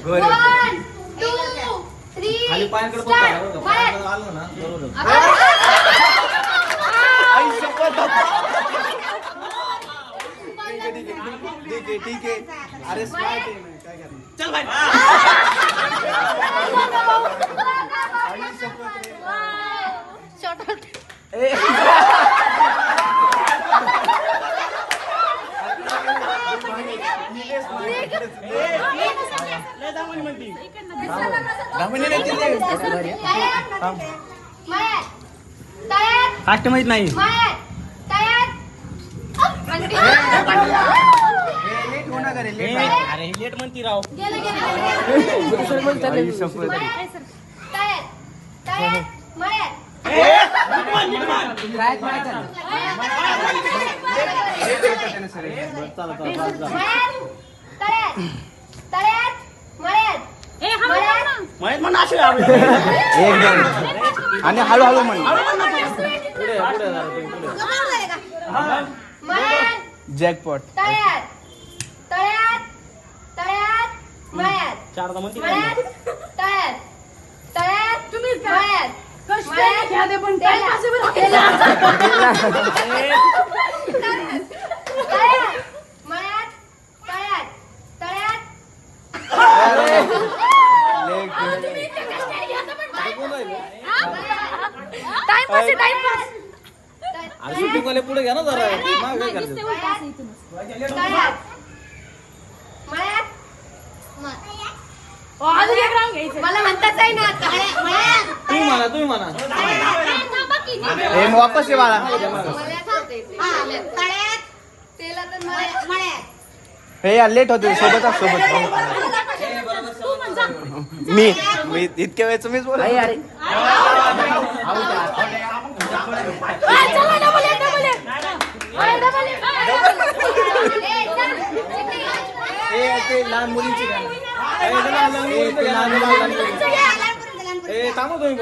1 2 3 खाली पायाकडे बघ आलं ना बरोबर ठीक आहे अरे स्मार्ट आहे काय करणार चल भाई फास्ट माहित नाही अरे लेट म्हणती राव आणि हळूहळू म्हण जॅकपॉट चारदा म्हणते शूटिंग पुढे घ्या ना जरा काय करायचं मला म्हणताच आहे ना तुम्ही म्हणा वापस ये बाळा हे यार लेट होते सोबत मी इतक्या वेळेच मीच बोला लहान मुलींची थांबव तुम्ही